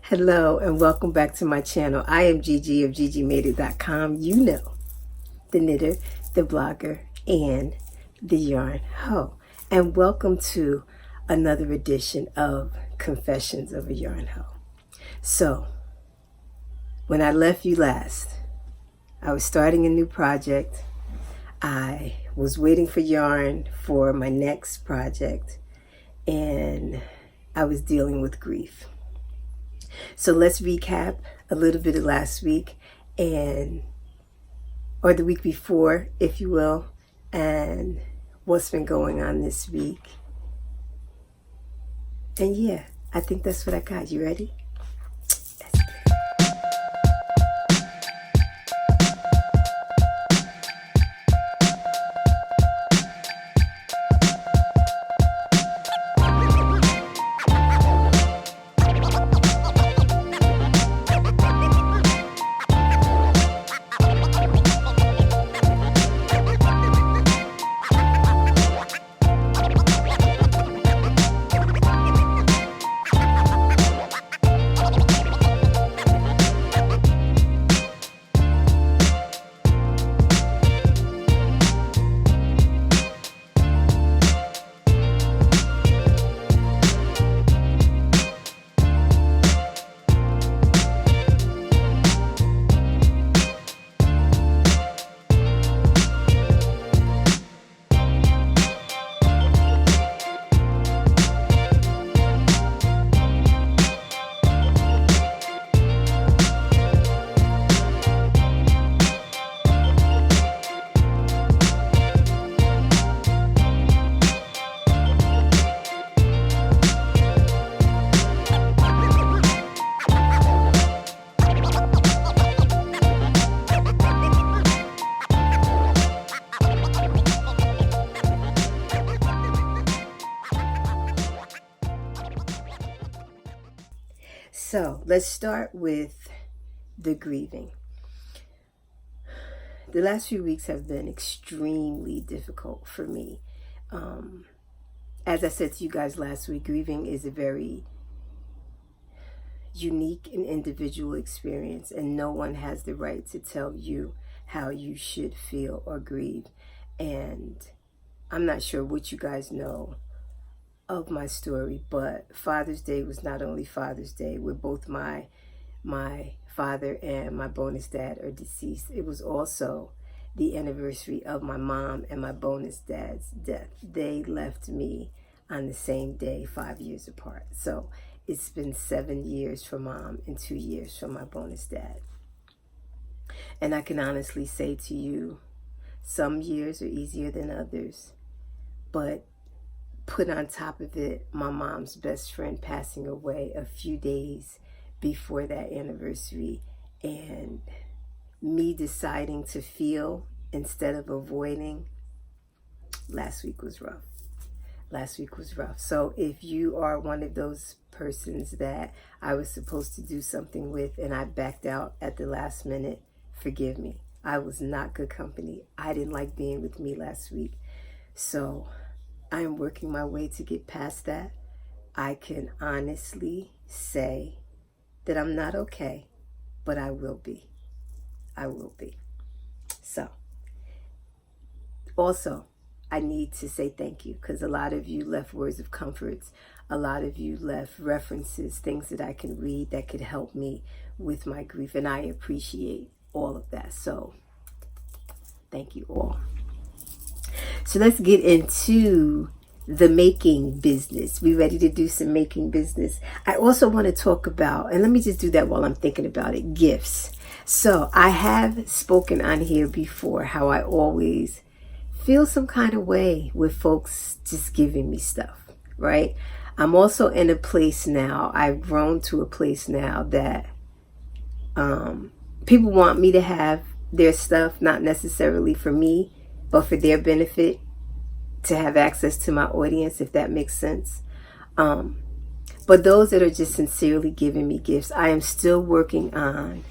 Hello and welcome back to my channel. I am Gigi of GGmadeit.com. You know, the knitter, the blogger, and the yarn hoe. And welcome to another edition of Confessions of a Yarn Hoe. So, when I left you last, I was starting a new project. I was waiting for yarn for my next project, and I was dealing with grief. So let's recap a little bit of last week or the week before, if you will, and what's been going on this week. And yeah, I think that's what I got. You ready? So let's start with the grieving. The last few weeks have been extremely difficult for me. As I said to you guys last week, grieving is a very unique and individual experience, and no one has the right to tell you how you should feel or grieve. And I'm not sure what you guys know of my story, but Father's Day was not only Father's Day, where both my father and my bonus dad are deceased. It was also the anniversary of my mom and my bonus dad's death. They left me on the same day, 5 years apart. So it's been 7 years for mom and 2 years for my bonus dad. And I can honestly say to you, some years are easier than others, but put on top of it my mom's best friend passing away a few days before that anniversary, and me deciding to feel instead of avoiding. Last week was rough. So if you are one of those persons that I was supposed to do something with and I backed out at the last minute, forgive me. I was not good company. I didn't like being with me last week. So I am working my way to get past that. I can honestly say that I'm not okay, but I will be. So, also, I need to say thank you, because a lot of you left words of comfort. A lot of you left references, things that I can read that could help me with my grief, and I appreciate all of that. So, thank you all. So let's get into the making business. We ready to do some making business? I also want to talk about, and let me just do that while I'm thinking about it, gifts. So I have spoken on here before how I always feel some kind of way with folks just giving me stuff, right? I'm also in a place now, I've grown to a place now that people want me to have their stuff, not necessarily for me, but for their benefit, to have access to my audience, if that makes sense. But those that are just sincerely giving me gifts, I am still working on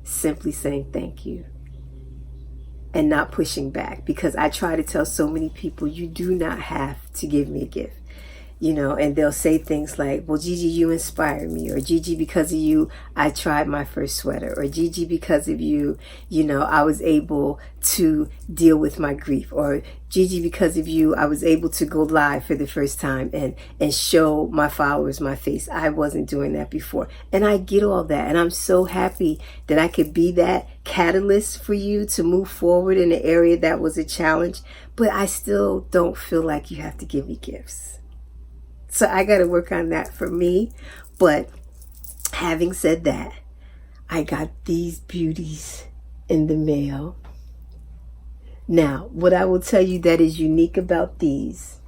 simply saying thank you and not pushing back, because I try to tell so many people, you do not have to give me a gift. you know, and they'll say things like, well, Gigi, you inspire me, or Gigi, because of you, I tried my first sweater, or Gigi, because of you, you know, I was able to deal with my grief, or Gigi, because of you, I was able to go live for the first time and show my followers my face. I wasn't doing that before. And I get all that. And I'm so happy that I could be that catalyst for you to move forward in an area that was a challenge. But I still don't feel like you have to give me gifts. So I got to work on that for me. But having said that, I got these beauties in the mail. Now, what I will tell you that is unique about these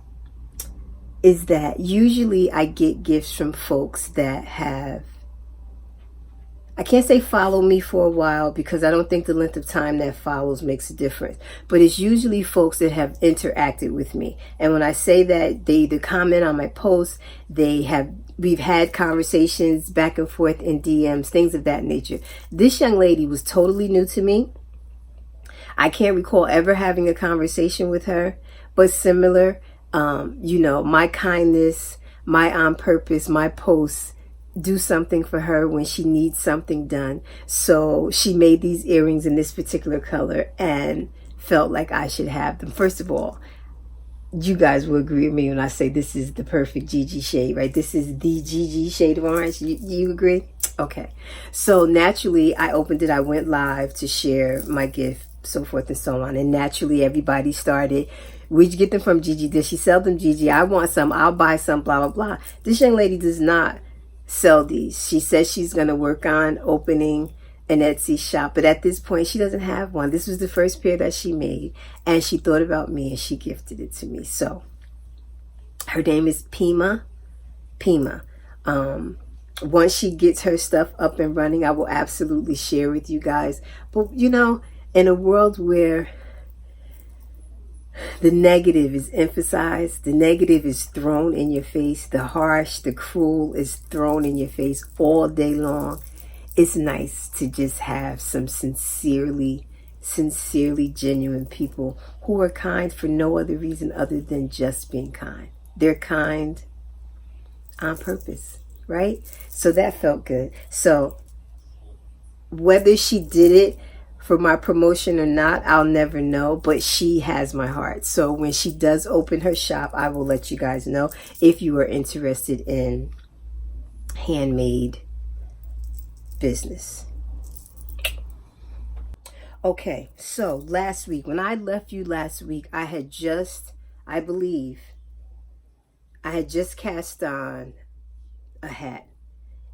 is that usually I get gifts from folks that have, I can't say follow me for a while, because I don't think the length of time that follows makes a difference. But it's usually folks that have interacted with me. And when I say that, they either comment on my posts, we've had conversations back and forth in DMs, things of that nature. This young lady was totally new to me. I can't recall ever having a conversation with her, but similar, you know, my kindness, my on purpose, my posts do something for her when she needs something done. So she made these earrings in this particular color and felt like I should have them. First of all, you guys will agree with me when I say this is the perfect Gigi shade, right? This is the Gigi shade of orange. You agree? Okay. So naturally, I opened it. I went live to share my gift, so forth and so on. And naturally, everybody started, where'd you get them from, Gigi? Does she sell them, Gigi? I want some. I'll buy some, blah, blah, blah. This young lady does not sell these. She says she's going to work on opening an Etsy shop, but at this point, she doesn't have one. This was the first pair that she made, and she thought about me, and she gifted it to me. So her name is Pima. Once she gets her stuff up and running, I will absolutely share with you guys. But, you know, in a world where the negative is emphasized, the negative is thrown in your face, the harsh, the cruel is thrown in your face all day long, it's nice to just have some sincerely genuine people who are kind for no other reason other than just being kind. They're kind on purpose, right? So that felt good. So whether she did it for my promotion or not, I'll never know, but she has my heart. So when she does open her shop, I will let you guys know if you are interested in handmade business. Okay, so last week, when I left you last week, I believe I had just cast on a hat,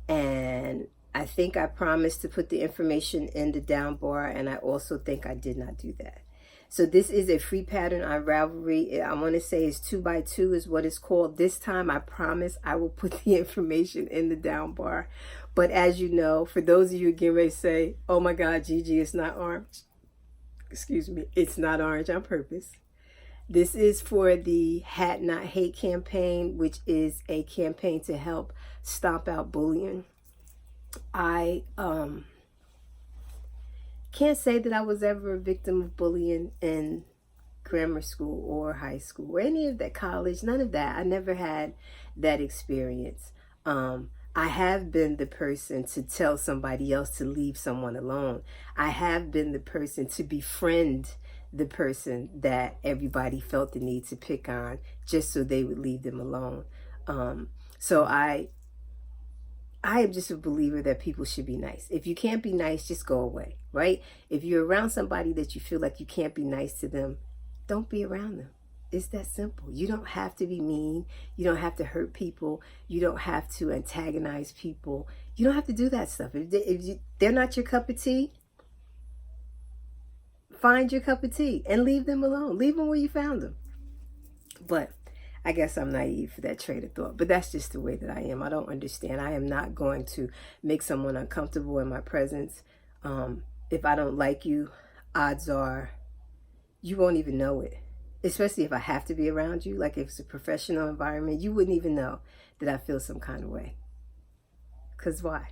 and I think I promised to put the information in the down bar, and I also think I did not do that. So this is a free pattern on Ravelry. I want to say it's 2x2 is what it's called. This time I promise I will put the information in the down bar. But as you know, for those of you who get ready to say, oh my God, Gigi, it's not orange. Excuse me, it's not orange on purpose. This is for the Hat Not Hate campaign, which is a campaign to help stomp out bullying. I can't say that I was ever a victim of bullying in grammar school or high school or any of that, college, none of that. I never had that experience. I have been the person to tell somebody else to leave someone alone. I have been the person to befriend the person that everybody felt the need to pick on just so they would leave them alone. So I am just a believer that people should be nice. If you can't be nice, just go away, right? If you're around somebody that you feel like you can't be nice to them, don't be around them. It's that simple. You don't have to be mean. You don't have to hurt people. You don't have to antagonize people. You don't have to do that stuff. If they're not your cup of tea, find your cup of tea and leave them alone. Leave them where you found them. But I guess I'm naive for that train of thought, but that's just the way that I am. I don't understand. I am not going to make someone uncomfortable in my presence. If I don't like you, odds are you won't even know it. Especially if I have to be around you, like if it's a professional environment, you wouldn't even know that I feel some kind of way. Because why?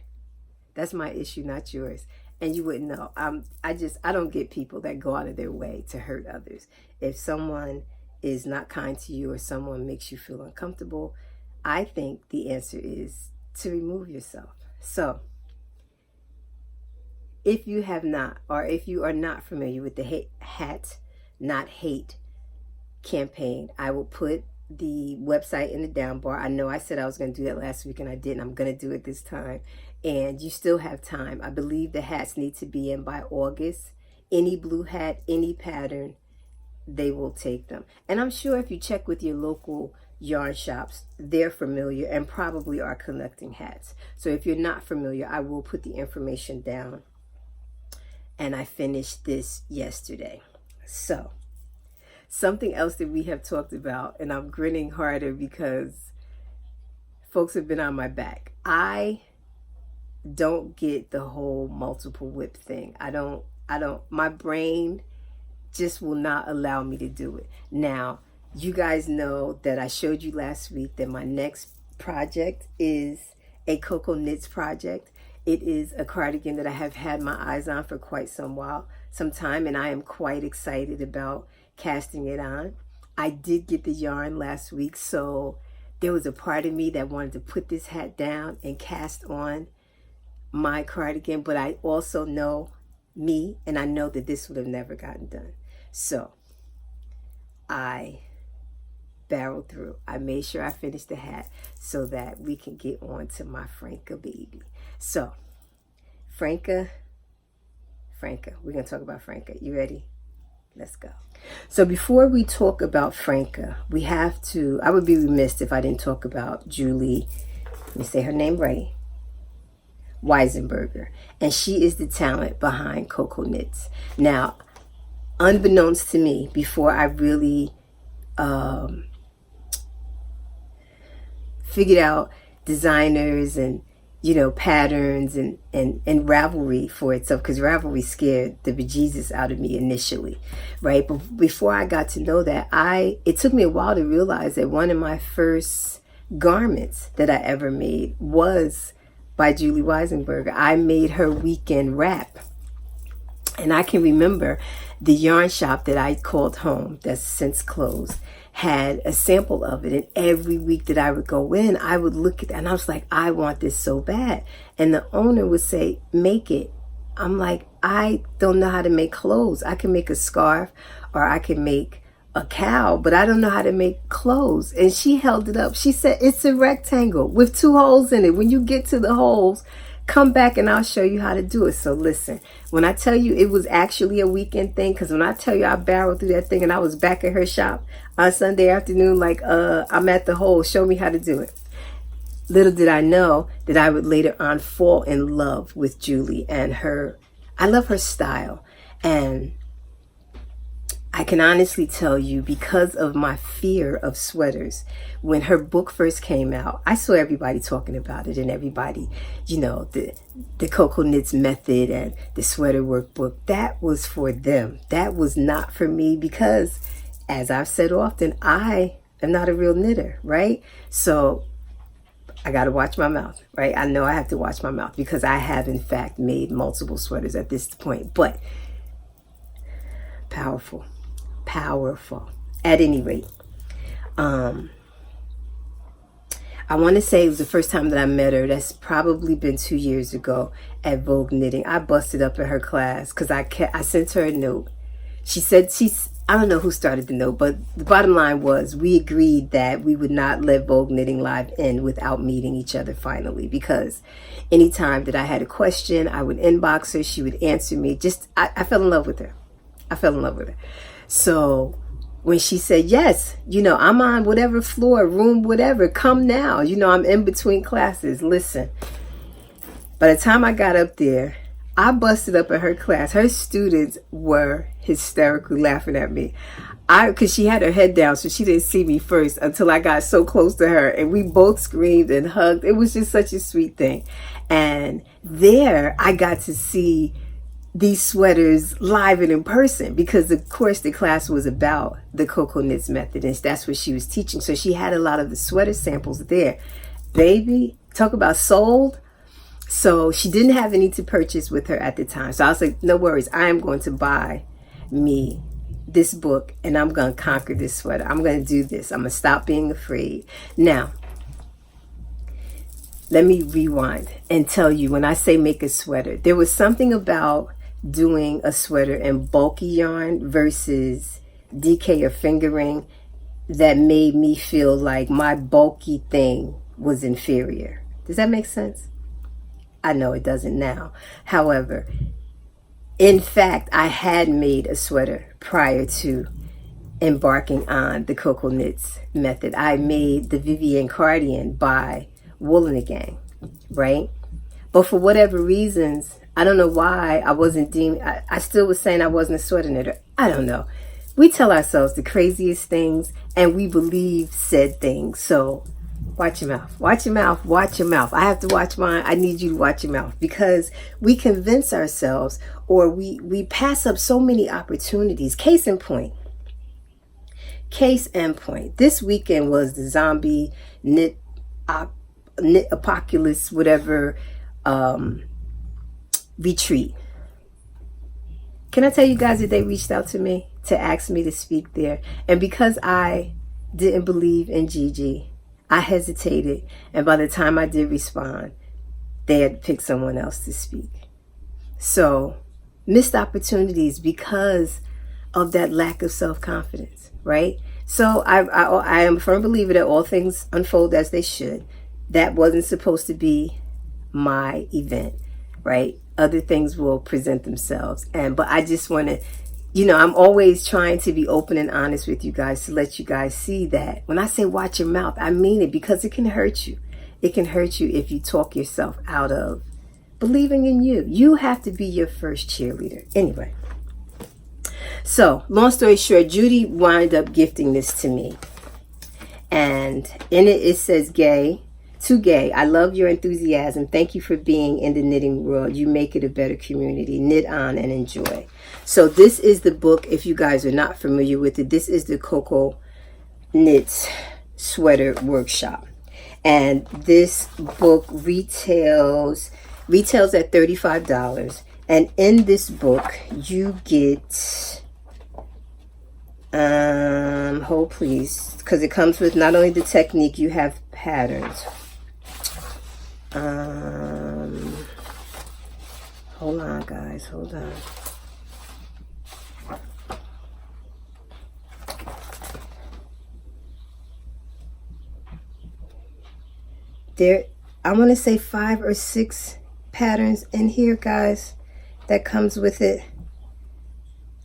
That's my issue, not yours. And you wouldn't know. I don't get people that go out of their way to hurt others. If someone is not kind to you or someone makes you feel uncomfortable, I think the answer is to remove yourself. So if you have not, or if you are not familiar with the Hat Not Hate campaign, I will put the website in the down bar. I know I said I was going to do that last week and I didn't. I'm going to do it this time. And you still have time. I believe the hats need to be in by August. Any blue hat, any pattern, they will take them. And I'm sure if you check with your local yarn shops, they're familiar and probably are collecting hats. So if you're not familiar, I will put the information down. And I finished this yesterday. So something else that we have talked about, and I'm grinning harder because folks have been on my back. I don't get the whole multiple whip thing. I don't, my brain just will not allow me to do it. Now, you guys know that I showed you last week that my next project is a Cocoknits project. It is a cardigan that I have had my eyes on for quite some time, and I am quite excited about casting it on. I did get the yarn last week, so there was a part of me that wanted to put this hat down and cast on my cardigan, but I also know me, and I know that this would have never gotten done. So I barreled through. I made sure I finished the hat so that we can get on to my Franca baby. So Franca, we're going to talk about Franca. You ready? Let's go. So before we talk about Franca, we have to, I would be remiss if I didn't talk about Julie, let me say her name right, Weisenberger. And she is the talent behind Cocoknits. Now, unbeknownst to me, before I really figured out designers and, you know, patterns and Ravelry for itself, because Ravelry scared the bejesus out of me initially, right? But before I got to know that, it took me a while to realize that one of my first garments that I ever made was by Julie Weisenberger. I made her weekend wrap. And I can remember the yarn shop that I called home, that's since closed, had a sample of it. And every week that I would go in, I would look at that and I was like, I want this so bad. And the owner would say, make it. I'm like, I don't know how to make clothes. I can make a scarf or I can make a cow, but I don't know how to make clothes. And she held it up. She said, it's a rectangle with 2 holes in it. When you get to the holes, come back and I'll show you how to do it. So listen, when I tell you it was actually a weekend thing, because when I tell you I barreled through that thing and I was back at her shop on Sunday afternoon, like, I'm at the hole, show me how to do it. Little did I know that I would later on fall in love with Julie and her. I love her style. And I can honestly tell you, because of my fear of sweaters, when her book first came out, I saw everybody talking about it and everybody, you know, the Cocoknits Method and the sweater workbook. That was for them. That was not for me because, as I've said often, I am not a real knitter, right? So I got to watch my mouth, right? I know I have to watch my mouth because I have, in fact, made multiple sweaters at this point, but powerful. At any rate, I want to say it was the first time that I met her. That's probably been 2 years ago at Vogue Knitting. I busted up in her class because I sent her a note. She said I don't know who started the note, but the bottom line was we agreed that we would not let Vogue Knitting Live end without meeting each other finally, because anytime that I had a question, I would inbox her. She would answer me. I fell in love with her. So when she said, yes, you know, I'm on whatever floor, room, whatever, come now. You know, I'm in between classes. Listen, by the time I got up there, I busted up in her class. Her students were hysterically laughing at me. Because she had her head down, so she didn't see me first until I got so close to her. And we both screamed and hugged. It was just such a sweet thing. And there I got to see these sweaters live and in person, because of course the class was about the Cocoknits Method and that's what she was teaching. So she had a lot of the sweater samples there. Baby, talk about sold. So she didn't have any to purchase with her at the time. So I was like, no worries, I am going to buy me this book and I'm going to conquer this sweater. I'm going to do this. I'm going to stop being afraid. Now, let me rewind and tell you, when I say make a sweater, there was something about doing a sweater in bulky yarn versus DK or fingering that made me feel like my bulky thing was inferior. Does that make sense? I know it doesn't now. However, in fact, I had made a sweater prior to embarking on the Cocoknits Method. I made the Vivienne Cardigan by Wool & Gang, right? But for whatever reasons, I don't know why I wasn't deemed, I still was saying I wasn't a sweater knitter. I don't know. We tell ourselves the craziest things and we believe said things. So watch your mouth, watch your mouth, watch your mouth. I have to watch mine. I need you to watch your mouth, because we convince ourselves, or we pass up so many opportunities. Case in point. This weekend was the zombie knit apocalypse, whatever, retreat. Can I tell you guys that they reached out to me to ask me to speak there? And because I didn't believe in Gigi, I hesitated. And by the time I did respond, they had picked someone else to speak. So, missed opportunities because of that lack of self-confidence, right? So I am a firm believer that all things unfold as they should. That wasn't supposed to be my event, right? Other things will present themselves. But I just want to, I'm always trying to be open and honest with you guys, to let you guys see that when I say watch your mouth, I mean it, because it can hurt you. It can hurt you if you talk yourself out of believing in you. You have to be your first cheerleader. Anyway. So, long story short, Judy wound up gifting this to me. And in it says, to Gay, I love your enthusiasm. Thank you for being in the knitting world. You make it a better community. Knit on and enjoy. So this is the book, if you guys are not familiar with it. This is the Cocoknits Sweater Workshop. And this book retails at $35. And in this book, you get, hold please, because it comes with not only the technique, you have patterns. Hold on, guys, hold on. There, I want to say 5 or 6 patterns in here, guys, that comes with it.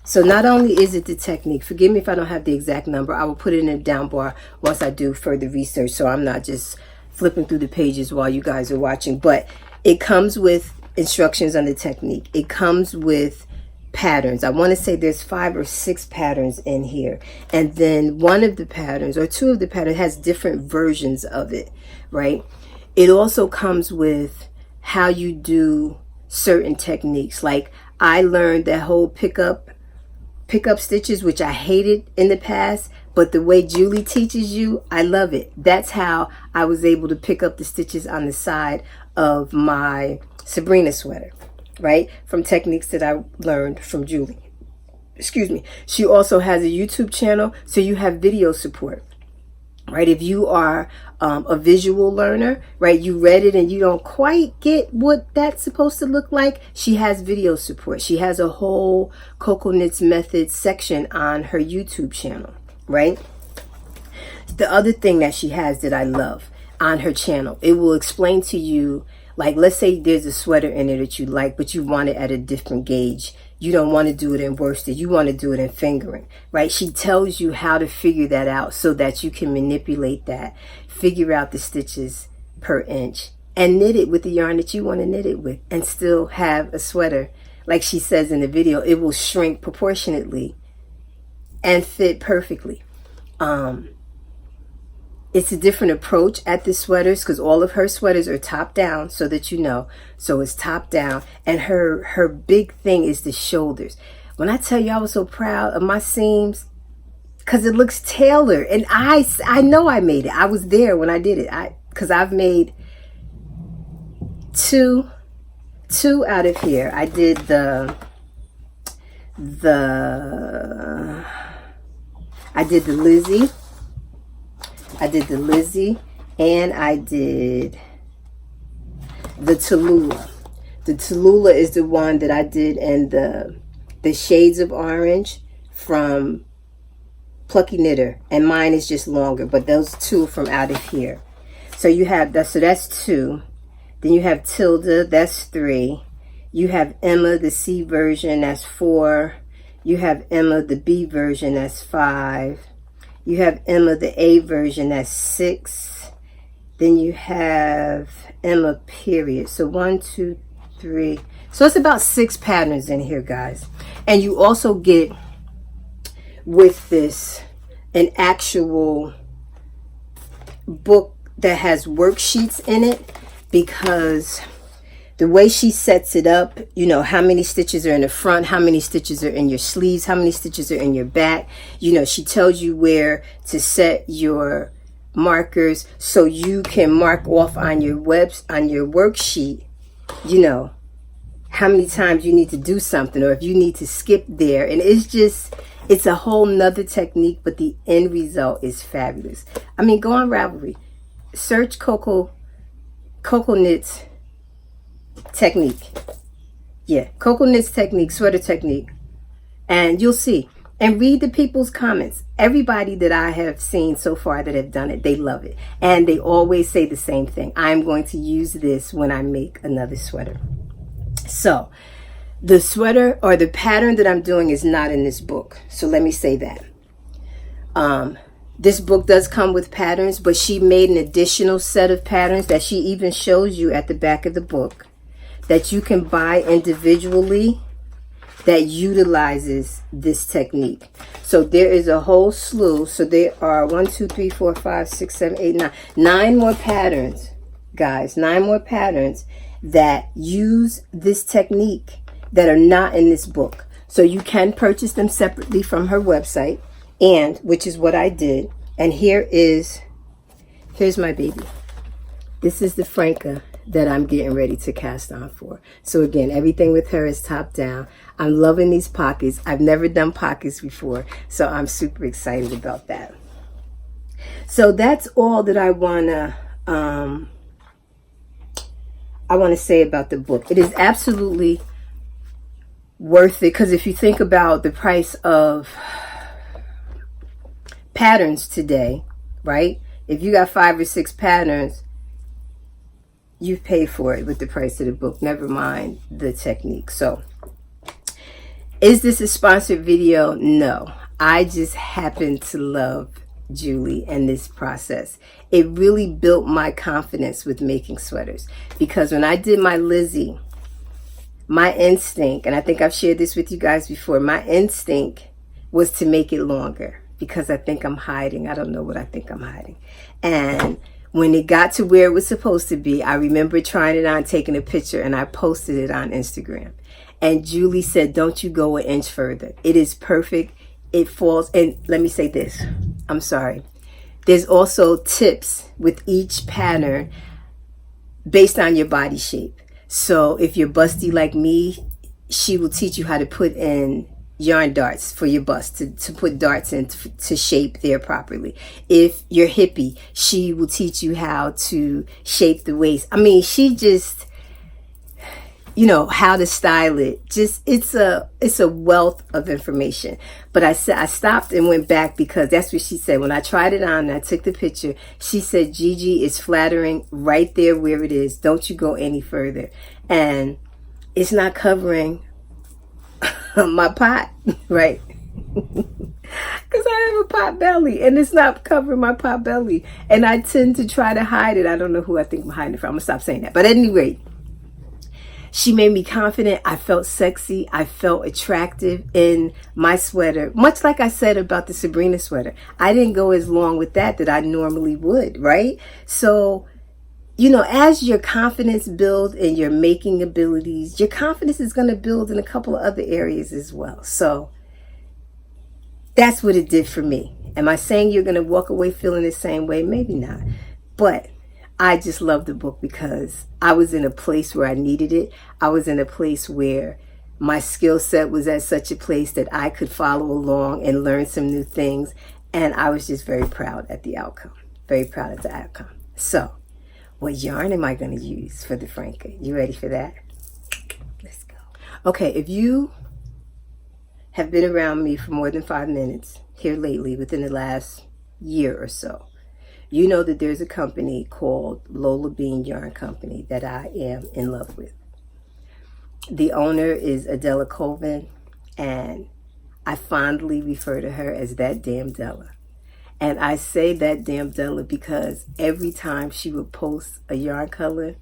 So not only is it the technique, forgive me if I don't have the exact number, I will put it in the down bar once I do further research, so I'm not just flipping through the pages while you guys are watching. But it comes with instructions on the technique. It comes with patterns. I want to say there's 5 or 6 patterns in here. And then one of the patterns, or 2 of the patterns, has different versions of it, right? It also comes with how you do certain techniques. Like, I learned that whole pick up stitches, which I hated in the past, but the way Julie teaches you, I love it. That's how I was able to pick up the stitches on the side of my Sabrina sweater, right? From techniques that I learned from Julie. Excuse me. She also has a YouTube channel, so you have video support, right? If you are a visual learner, right, you read it and you don't quite get what that's supposed to look like, she has video support. She has a whole Cocoknits Method section on her YouTube channel, right? The other thing that she has that I love on her channel, it will explain to you, like, let's say there's a sweater in there that you like, but you want it at a different gauge. You don't want to do it in worsted. You want to do it in fingering, right? She tells you how to figure that out so that you can manipulate that, figure out the stitches per inch, and knit it with the yarn that you want to knit it with, and still have a sweater. Like she says in the video, it will shrink proportionately and fit perfectly. It's a different approach at the sweaters, because all of her sweaters are top down, so that you know. So it's top down, and her big thing is the shoulders. When I tell you I was so proud of my seams, because it looks tailored, and I know I made it. I was there when I did it. Because I've made two out of here. I did the Lizzie, and I did the Tallulah. The Tallulah is the one that I did in the shades of orange from Plucky Knitter, and mine is just longer, but those two from out of here. So you have that, so that's 2. Then you have Tilda, that's 3. You have Emma, the C version, that's 4. You have Emma, the B version, that's 5. You have Emma, the A version, that's 6. Then you have Emma, period. So 1, 2, 3. So it's about 6 patterns in here, guys. And you also get with this an actual book that has worksheets in it, because the way she sets it up, you know, how many stitches are in the front, how many stitches are in your sleeves, how many stitches are in your back. You know, she tells you where to set your markers so you can mark off on your worksheet, you know, how many times you need to do something, or if you need to skip there. And it's a whole nother technique, but the end result is fabulous. I mean, go on Ravelry, search Cocoknits technique. Yeah, Cocoknits technique, sweater technique, and you'll see. And read the people's comments. Everybody that I have seen so far that have done it, they love it. And they always say the same thing. I'm going to use this when I make another sweater. So the sweater or the pattern that I'm doing is not in this book. So let me say that. This book does come with patterns, but she made an additional set of patterns that she even shows you at the back of the book that you can buy individually that utilizes this technique. So there is a whole slew. So there are 1, 2, 3, 4, 5, 6, 7, 8, 9. 9 more patterns, guys. 9 more patterns that use this technique that are not in this book. So you can purchase them separately from her website, and which is what I did. And here's my baby. This is the Franca that I'm getting ready to cast on for. So again, everything with her is top down. I'm loving these pockets. I've never done pockets before, so I'm super excited about that. So that's all that I wanna say about the book. It is absolutely worth it, because if you think about the price of patterns today, right? If you got 5 or 6 patterns, you've paid for it with the price of the book, never mind the technique. So is this a sponsored video? No, I just happen to love Julie and this process. It really built my confidence with making sweaters, because when I did my Lizzie, my instinct, and I think I've shared this with you guys before, my instinct was to make it longer, because I think I'm hiding. I don't know what I think I'm hiding. And when it got to where it was supposed to be, I remember trying it on, taking a picture, and I posted it on Instagram. And Julie said, don't you go an inch further. It is perfect. It falls. And let me say this. I'm sorry. There's also tips with each pattern based on your body shape. So if you're busty like me, she will teach you how to put in yarn darts for your bust, to put darts in to shape there properly. If you're hippie, she will teach you how to shape the waist. I mean, she just, you know, how to style it. Just, it's a wealth of information. But I stopped and went back, because that's what she said. When I tried it on and I took the picture, she said, Gigi, is flattering right there where it is. Don't you go any further. And it's not covering my pot, right? Because I have a pot belly, and it's not covering my pot belly. And I tend to try to hide it. I don't know who I think I'm hiding it from. I'm going to stop saying that. But at any rate, she made me confident. I felt sexy. I felt attractive in my sweater. Much like I said about the Sabrina sweater. I didn't go as long with that I normally would, right? So, you know, as your confidence builds in your making abilities, your confidence is going to build in a couple of other areas as well. So that's what it did for me. Am I saying you're going to walk away feeling the same way? Maybe not. But I just love the book because I was in a place where I needed it. I was in a place where my skill set was at such a place that I could follow along and learn some new things. And I was just very proud at the outcome. Very proud of the outcome. So what yarn am I going to use for the Franca? You ready for that? Let's go. Okay, if you have been around me for more than 5 minutes here lately, within the last year or so, you know that there's a company called Lola Bean Yarn Company that I am in love with. The owner is Adela Colvin, and I fondly refer to her as that damn Della. And I say that damn Della because every time she would post a yarn color,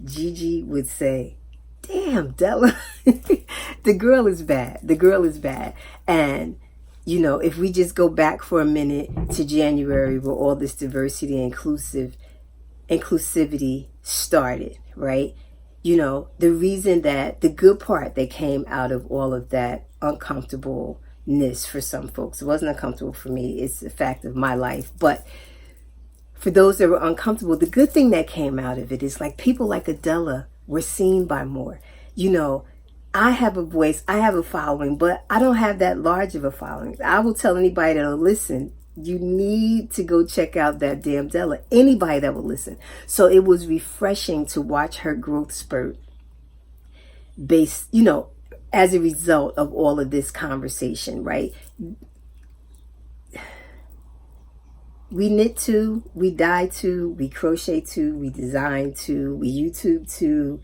Gigi would say, damn, Della. The girl is bad. The girl is bad. And, you know, if we just go back for a minute to January, where all this diversity and inclusivity started, right? You know, the reason that the good part that came out of all of that uncomfortableness for some folks, it wasn't uncomfortable for me, it's a fact of my life, but for those that were uncomfortable, the good thing that came out of it is like people like Adela were seen by more. You know, I have a voice, I have a following, but I don't have that large of a following. I will tell anybody that'll listen, you need to go check out that damn Della. Anybody that will listen. So it was refreshing to watch her growth spurt based, you know, as a result of all of this conversation, right? We knit too, we dye too, we crochet too, we design too, we YouTube too,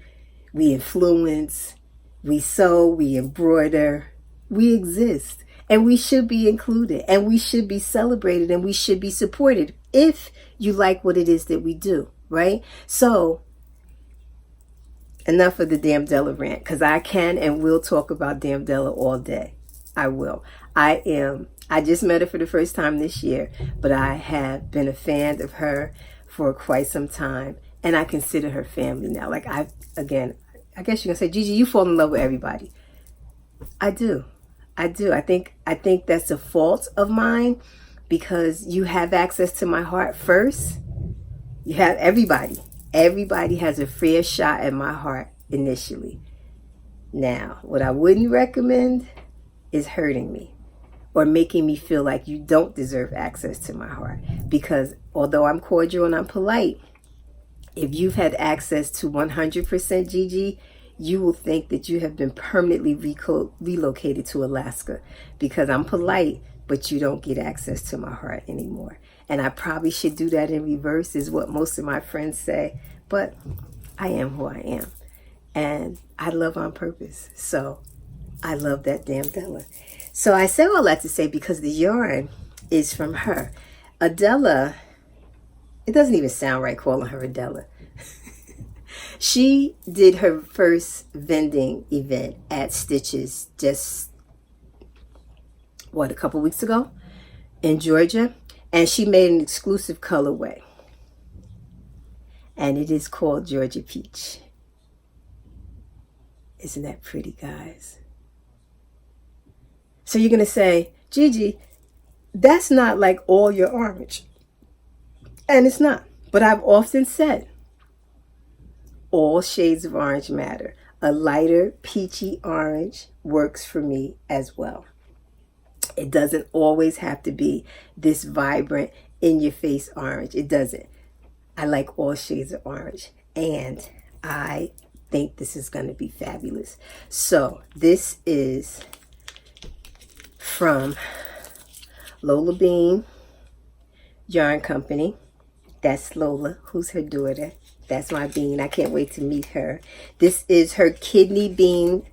we influence, we sew, we embroider, we exist. And we should be included, and we should be celebrated, and we should be supported if you like what it is that we do, right? So, enough of the damn Della rant, because I can and will talk about damn Della all day. I will. I just met her for the first time this year, but I have been a fan of her for quite some time, and I consider her family now. Like, I guess you're going to say, Gigi, you fall in love with everybody. I do. I think that's a fault of mine, because you have access to my heart first. You have everybody. Everybody has a fair shot at my heart initially. Now, what I wouldn't recommend is hurting me or making me feel like you don't deserve access to my heart. Because although I'm cordial and I'm polite, if you've had access to 100% Gigi, you will think that you have been permanently relocated to Alaska, because I'm polite, but you don't get access to my heart anymore. And I probably should do that in reverse, is what most of my friends say, but I am who I am. And I love on purpose. So I love that damn Della. So I say all that to say, because the yarn is from her. Adela, it doesn't even sound right calling her Adela. She did her first vending event at Stitches just, a couple weeks ago in Georgia. And she made an exclusive colorway. And it is called Georgia Peach. Isn't that pretty, guys? So you're going to say, Gigi, that's not like all your orange. And it's not. But I've often said, all shades of orange matter. A lighter peachy orange works for me as well. It doesn't always have to be this vibrant, in-your-face orange. It doesn't. I like all shades of orange. And I think this is going to be fabulous. So this is from Lola Bean Yarn Company. That's Lola, who's her daughter. That's my bean. I can't wait to meet her. This is her kidney bean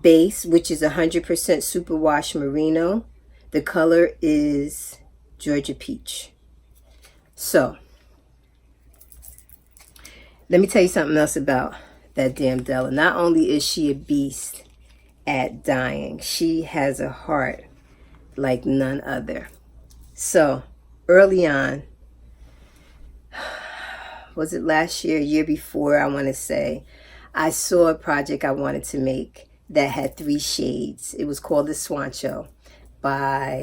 base, which is 100% superwash merino. The color is Georgia Peach. So, let me tell you something else about that damn Della. Not only is she a beast at dyeing, she has a heart like none other. So, early on, was it last year, year before, I want to say, I saw a project I wanted to make that had 3 shades. It was called the Swancho by,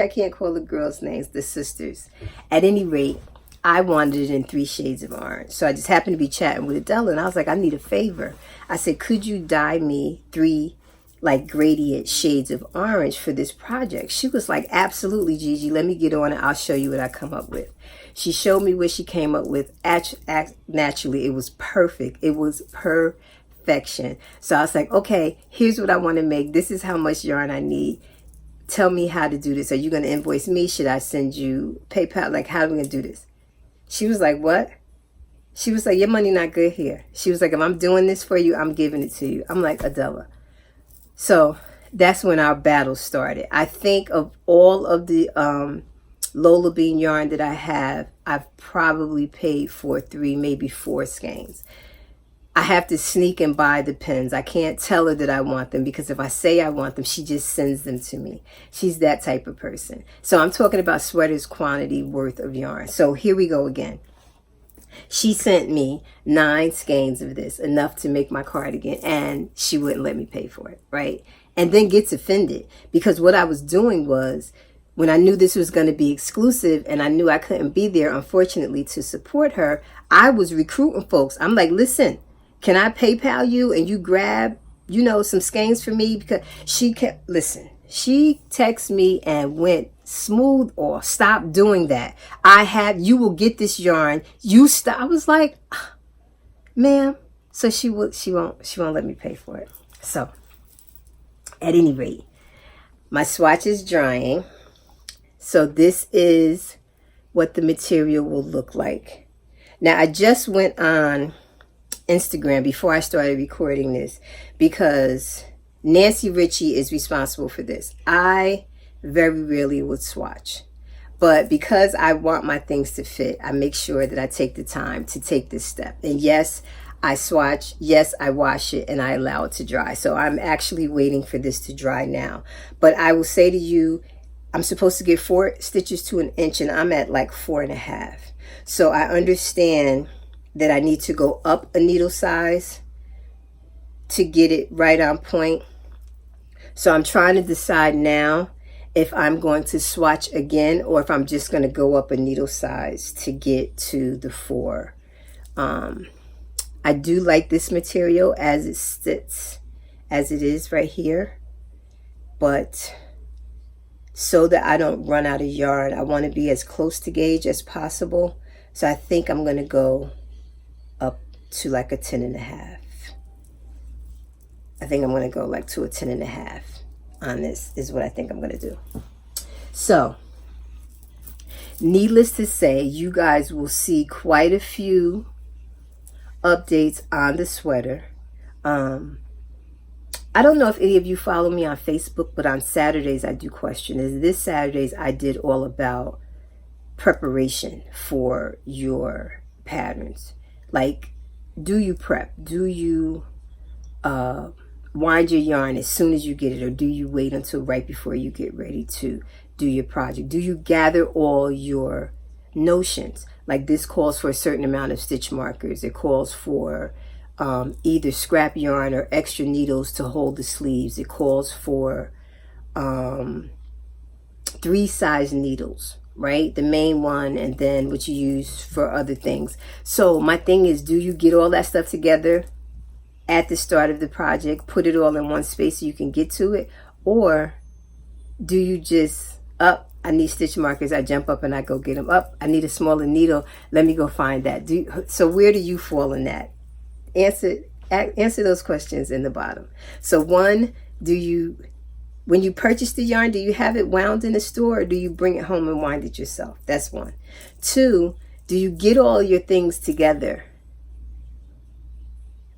I can't call the girls' names, the sisters. At any rate, I wanted it in 3 shades of orange. So I just happened to be chatting with Adela, and I was like, I need a favor. I said, could you dye me 3 like gradient shades of orange for this project? She was like, absolutely, Gigi, let me get on it. I'll show you what I come up with. She showed me what she came up with. Naturally, it was perfect. It was perfection. So I was like, okay, here's what I want to make. This is how much yarn I need. Tell me how to do this. Are you going to invoice me? Should I send you PayPal? Like, how are we going to do this? She was like, what? She was like, your money not good here. She was like, if I'm doing this for you, I'm giving it to you. I'm like, Adela. So that's when our battle started. I think of all of the Lola Bean yarn that I have, I've probably paid for 3, maybe 4 skeins. I have to sneak and buy the pins. I can't tell her that I want them, because if I say I want them, she just sends them to me. She's that type of person. So I'm talking about sweaters quantity worth of yarn. So here we go again. She sent me 9 skeins of this, enough to make my cardigan, and she wouldn't let me pay for it, right? And then gets offended, because what I was doing was, when I knew this was going to be exclusive and I knew I couldn't be there, unfortunately, to support her, I was recruiting folks. I'm like, listen, can I PayPal you and you grab, you know, some skeins for me? Because she kept, listen, she texted me and went smooth off. Stop doing that. You will get this yarn. You stop. I was like, ma'am. So she won't let me pay for it. So at any rate, my swatch is drying. So this is what the material will look like. Now, I just went on Instagram before I started recording this, because Nancy Ritchie is responsible for this. I very rarely would swatch, but because I want my things to fit, I make sure that I take the time to take this step. And yes, I swatch, yes, I wash it, and I allow it to dry. So I'm actually waiting for this to dry now. But I will say to you, I'm supposed to get 4 stitches to an inch, and I'm at like 4.5. So I understand that I need to go up a needle size to get it right on point. So I'm trying to decide now if I'm going to swatch again, or if I'm just going to go up a needle size to get to the 4. I do like this material as it sits, as it is right here, but so that I don't run out of yarn, I want to be as close to gauge as possible. So I think I'm going to go up to like a 10.5. I think I'm going to go like to a 10.5 on this, is what I think I'm going to do. So needless to say, you guys will see quite a few updates on the sweater. I don't know if any of you follow me on Facebook, but on Saturdays I do questions. This Saturdays I did all about preparation for your patterns. Like, do you prep? Do you wind your yarn as soon as you get it, or do you wait until right before you get ready to do your project? Do you gather all your notions? Like, this calls for a certain amount of stitch markers. It calls for either scrap yarn or extra needles to hold the sleeves. It calls for 3 size needles, right? The main one, and then what you use for other things. So my thing is, do you get all that stuff together at the start of the project, put it all in one space so you can get to it? Or do you just, I need stitch markers, I jump up and I go get them. I need a smaller needle, let me go find that. So where do you fall in that? Answer those questions in the bottom. So 1, when you purchase the yarn, do you have it wound in the store, or do you bring it home and wind it yourself? That's 1. 2, do you get all your things together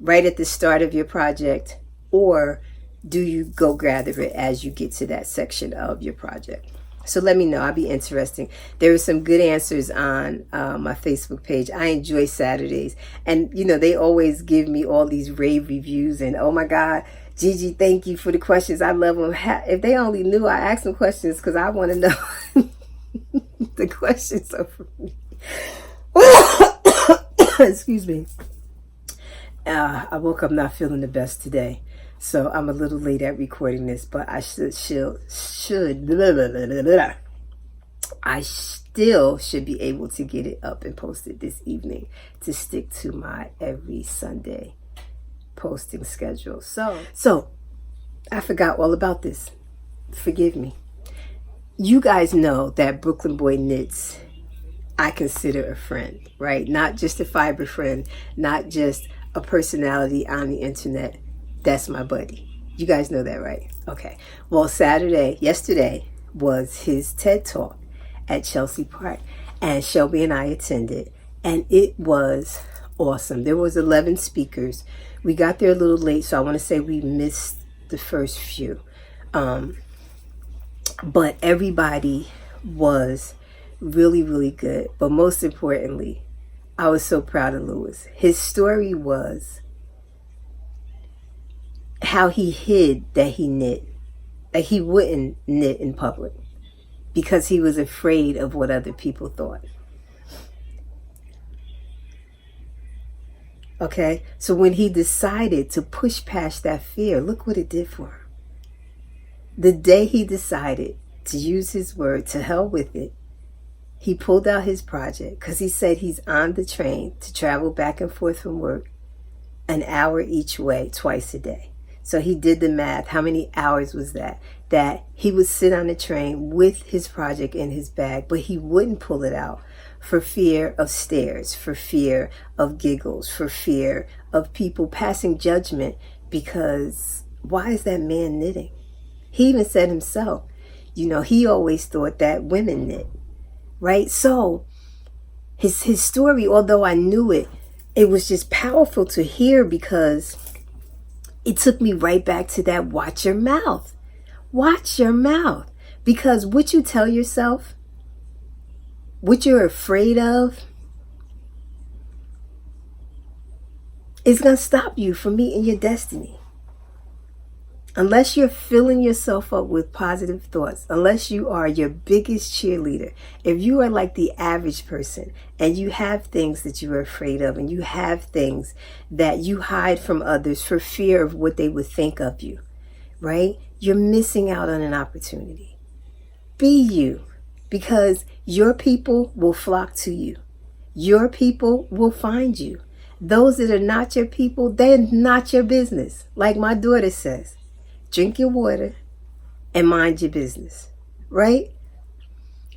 right at the start of your project, or do you go gather it as you get to that section of your project? So let me know. I'll be interesting. There are some good answers on my Facebook page. I enjoy Saturdays. And, you know, they always give me all these rave reviews. And, oh, my God, Gigi, thank you for the questions. I love them. If they only knew I asked them questions, because I want to know. The questions are for me. Excuse me. I woke up not feeling the best today. So I'm a little late at recording this, but I still should be able to get it up and posted this evening to stick to my every Sunday posting schedule. So I forgot all about this. Forgive me. You guys know that Brooklyn Boy Knits, I consider a friend, right? Not just a fiber friend, not just a personality on the internet. That's my buddy. You guys know that, right? Okay. Well, yesterday was his TED Talk at Chelsea Park, and Shelby and I attended, and it was awesome. There was 11 speakers. We got there a little late, so I want to say we missed the first few. But everybody was really, really good. But most importantly, I was so proud of Lewis. His story was how he hid that he knit. Like he wouldn't knit in public because he was afraid of what other people thought. Okay, so when he decided to push past that fear, look what it did for him. The day he decided to use his word, to hell with it, he pulled out his project because he said he's on the train to travel back and forth from work an hour each way, twice a day. So he did the math. How many hours was that? That he would sit on the train with his project in his bag, but he wouldn't pull it out for fear of stares, for fear of giggles, for fear of people passing judgment, because why is that man knitting? He even said himself, he always thought that women knit, right? So his story, although I knew it, it was just powerful to hear because it took me right back to that watch your mouth. Watch your mouth. Because what you tell yourself, what you're afraid of, is going to stop you from meeting your destiny. Unless you're filling yourself up with positive thoughts, unless you are your biggest cheerleader, if you are like the average person and you have things that you are afraid of and you have things that you hide from others for fear of what they would think of you, right? You're missing out on an opportunity. Be you, because your people will flock to you. Your people will find you. Those that are not your people, they're not your business. Like my daughter says, drink your water and mind your business, right?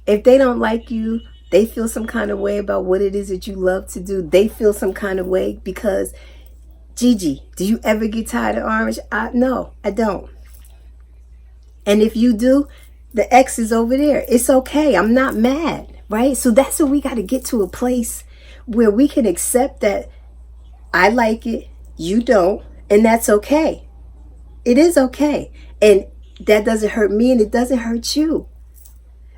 If they don't like you, they feel some kind of way about what it is that you love to do. They feel some kind of way because, Gigi, do you ever get tired of orange? No, I don't. And if you do, the X is over there. It's okay. I'm not mad, right? So that's what we got to get to, a place where we can accept that I like it, you don't, and that's okay. It is okay. And that doesn't hurt me and it doesn't hurt you.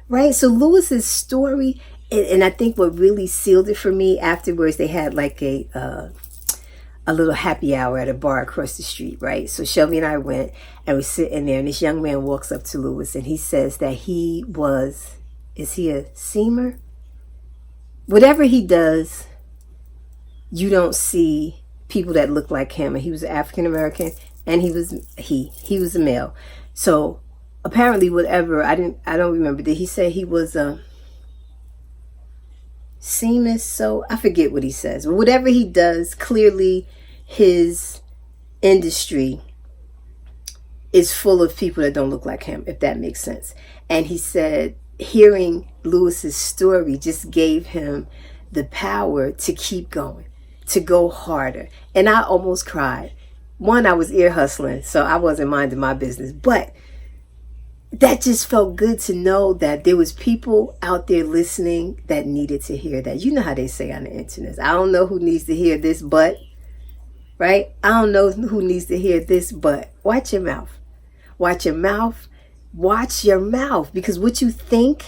Right? So Lewis's story, and I think what really sealed it for me, afterwards they had like a little happy hour at a bar across the street, right? So Shelby and I went and we sit in there, and this young man walks up to Lewis and he says that is he a seamer? Whatever he does, you don't see people that look like him. And he was African American. And he was a male. So apparently whatever, I don't remember. Did he say he was a seamless? So I forget what he says. But whatever he does, clearly his industry is full of people that don't look like him, if that makes sense. And he said hearing Lewis's story just gave him the power to keep going, to go harder. And I almost cried. One, I was ear hustling, so I wasn't minding my business. But that just felt good to know that there was people out there listening that needed to hear that. You know how they say on the internet, I don't know who needs to hear this, but, right? I don't know who needs to hear this, but watch your mouth. Watch your mouth. Watch your mouth. Because what you think,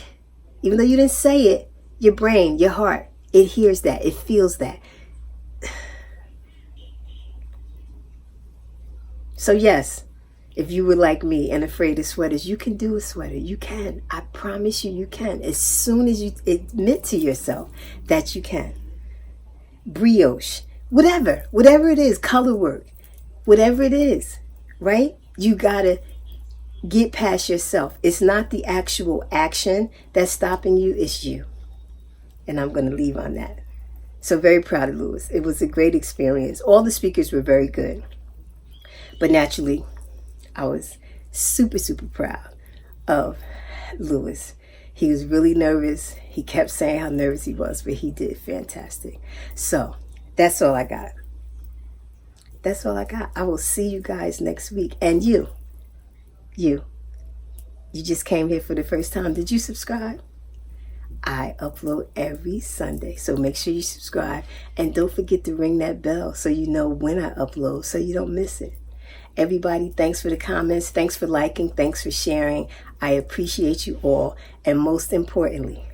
even though you didn't say it, your brain, your heart, it hears that. It feels that. So yes, if you were like me and afraid of sweaters, you can do a sweater. You can. I promise you, you can. As soon as you admit to yourself that you can. Brioche, whatever it is, color work, whatever it is, right? You gotta get past yourself. It's not the actual action that's stopping you, it's you. And I'm going to leave on that. So very proud of Lewis. It was a great experience. All the speakers were very good. But naturally, I was super, super proud of Lewis. He was really nervous. He kept saying how nervous he was, but he did fantastic. So that's all I got. That's all I got. I will see you guys next week. And you just came here for the first time. Did you subscribe? I upload every Sunday, so make sure you subscribe. And don't forget to ring that bell so you know when I upload, so you don't miss it. Everybody, thanks for the comments. Thanks for liking. Thanks for sharing. I appreciate you all. And most importantly,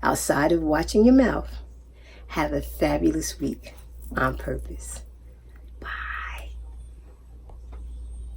outside of watching your mouth, have a fabulous week on purpose.